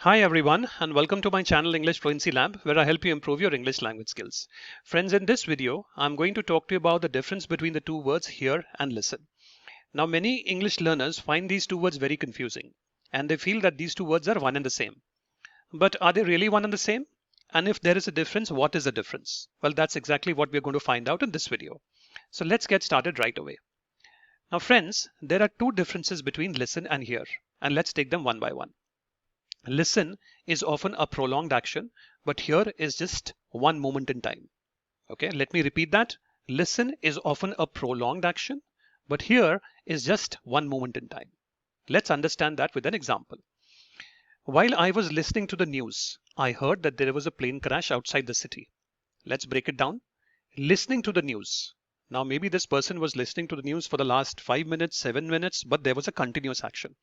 Hi everyone, and welcome to my channel English Fluency Lab, where I help you improve your English language skills. Friends, in this video, I'm going to talk to you about the difference between the two words hear and listen. Now, many English learners find these two words very confusing, and they feel that these two words are one and the same. But are they really one and the same? And if there is a difference, what is the difference? Well, that's exactly what we're going to find out in this video. So let's get started right away. Now, friends, there are two differences between listen and hear, and let's take them one by one. Listen is often a prolonged action, but here is just one moment in time. Okay, let me repeat that. Listen is often a prolonged action, but here is just one moment in time. Let's understand that with an example. While I was listening to the news, I heard that there was a plane crash outside the city. Let's break it down. Listening to the news. Now, maybe this person was listening to the news for the last 5 minutes, 7 minutes, but there was a continuous action.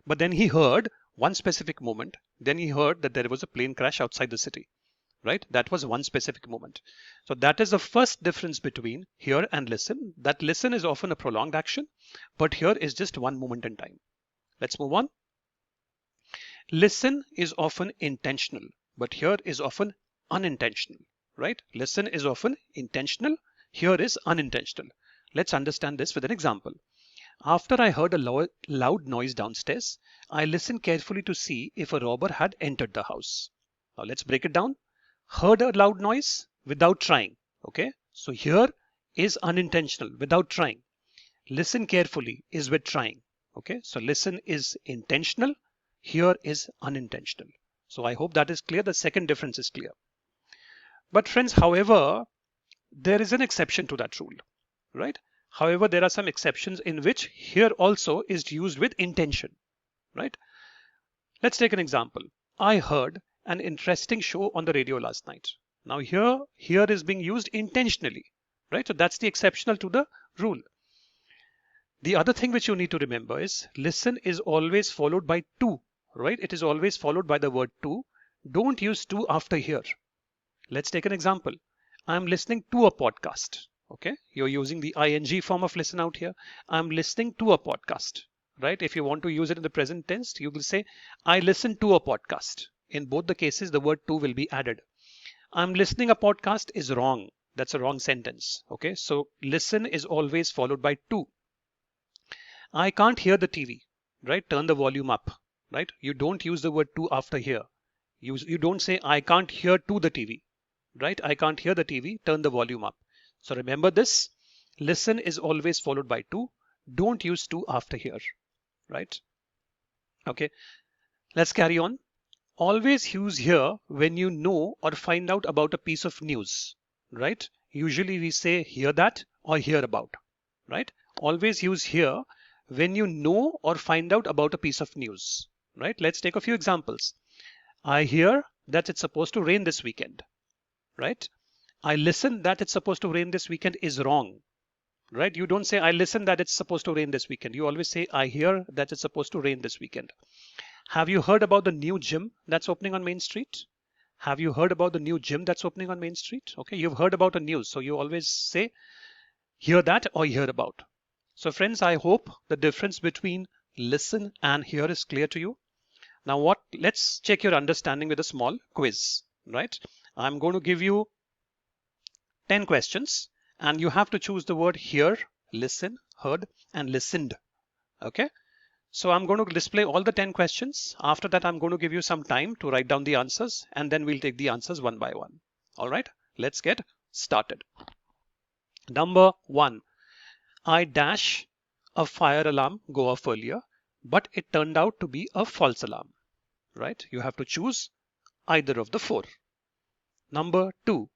But then he heard one specific moment. Then he heard that there was a plane crash outside the city, right? That was one specific moment. So that is the first difference between hear and listen. That listen is often a prolonged action, but here is just one moment in time. Let's move on. Listen is often intentional, but here is often unintentional, right? Listen is often intentional. Here is unintentional. Let's understand this with an example. After I heard a loud noise downstairs, I listened carefully to see if a robber had entered the house. Now let's break it down. Heard a loud noise without trying. Okay, so here is unintentional, without trying. Listen carefully is with trying. Okay, so listen is intentional. Here is unintentional. So I hope that is clear. The second difference is clear. But friends, however, there is an exception to that rule, right? However, there are some exceptions in which here also is used with intention, right? Let's take an example. I heard an interesting show on the radio last night. Now here is being used intentionally, right? So that's the exceptional to the rule. The other thing which you need to remember is listen is always followed by to, right? It is always followed by the word to. Don't use to after here. Let's take an example. I'm listening to a podcast. Okay, you're using the ing form of listen out here. I'm listening to a podcast, right? If you want to use it in the present tense, you will say, I listen to a podcast. In both the cases, the word to will be added. I'm listening a podcast is wrong. That's a wrong sentence. Okay, so listen is always followed by to. I can't hear the TV, right? Turn the volume up, right? You don't use the word to after here. You don't say, I can't hear to the TV, right? I can't hear the TV, turn the volume up. So remember this, listen is always followed by to. Don't use to after here, right? Okay, let's carry on. Always use here when you know or find out about a piece of news, right? Usually we say hear that or hear about, right? Always use here when you know or find out about a piece of news, right? Let's take a few examples. I hear that it's supposed to rain this weekend, right? I listen that it's supposed to rain this weekend is wrong, right? You don't say I listen that it's supposed to rain this weekend. You always say I hear that it's supposed to rain this weekend. Have you heard about the new gym that's opening on Main Street? Have you heard about the new gym that's opening on Main Street? Okay, you've heard about a news, so you always say hear that or hear about. So friends, I hope the difference between listen and hear is clear to you. Now let's check your understanding with a small quiz, right? I'm going to give you 10 questions and you have to choose the word hear, listen, heard, and listened. Okay, so I'm going to display all the 10 questions. After that, I'm going to give you some time to write down the answers and then we'll take the answers one by one. All right, let's get started. Number 1, I dash a fire alarm go off earlier, but it turned out to be a false alarm, right? You have to choose either of the 4. Number 2,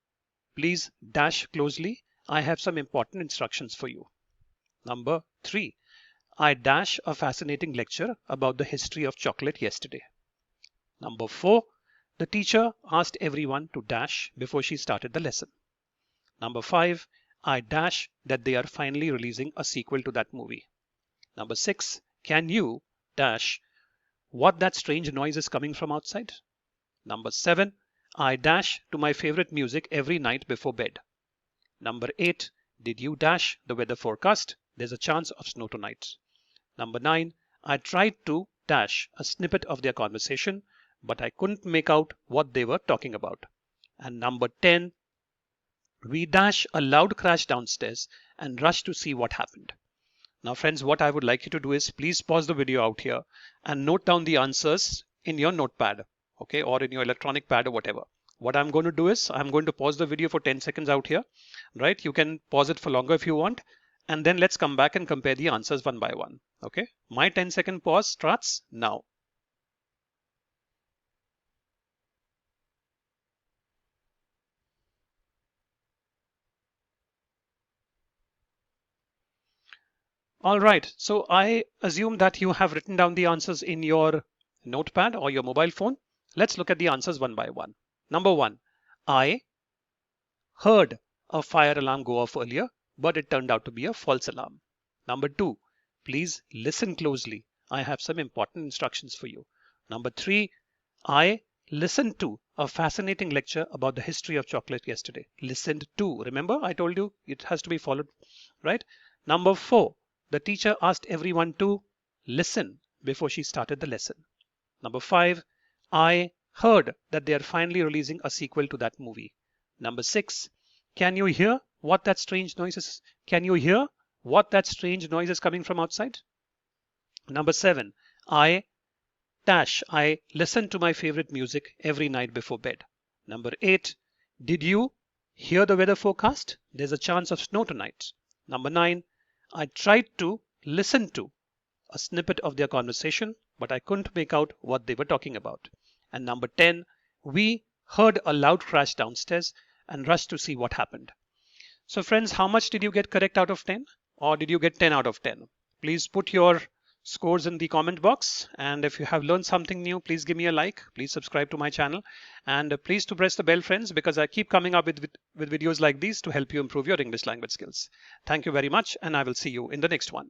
please dash closely. I have some important instructions for you. Number 3, I dash a fascinating lecture about the history of chocolate yesterday. Number 4, the teacher asked everyone to dash before she started the lesson. Number 5, I dash that they are finally releasing a sequel to that movie. Number 6, can you dash what that strange noise is coming from outside? Number 7, I dash to my favorite music every night before bed. Number 8, did you dash the weather forecast? There's a chance of snow tonight. Number 9, I tried to dash a snippet of their conversation, but I couldn't make out what they were talking about. And number 10, we dash a loud crash downstairs and rush to see what happened. Now friends, what I would like you to do is please pause the video out here and note down the answers in your notepad, okay, or in your electronic pad or whatever. What I'm going to do is I'm going to pause the video for 10 seconds out here, right? You can pause it for longer if you want, and then let's come back and compare the answers one by one, okay? My 10-second pause starts now. All right, so I assume that you have written down the answers in your notepad or your mobile phone. Let's look at the answers one by one. Number 1, I heard a fire alarm go off earlier, but it turned out to be a false alarm. Number 2, please listen closely. I have some important instructions for you. Number 3, I listened to a fascinating lecture about the history of chocolate yesterday. Listened to, remember I told you it has to be followed, right? Number 4, the teacher asked everyone to listen before she started the lesson. Number 5, I heard that they are finally releasing a sequel to that movie. Number 6, can you hear what that strange noise is? Can you hear what that strange noise is coming from outside? Number 7, I listen to my favorite music every night before bed. Number 8, did you hear the weather forecast? There's a chance of snow tonight. Number 9, I tried to listen to a snippet of their conversation, but I couldn't make out what they were talking about. And number 10, we heard a loud crash downstairs and rushed to see what happened. So friends, how much did you get correct out of 10? Or did you get 10 out of 10? Please put your scores in the comment box. And if you have learned something new, please give me a like. Please subscribe to my channel. And please to press the bell, friends, because I keep coming up with videos like these to help you improve your English language skills. Thank you very much, and I will see you in the next one.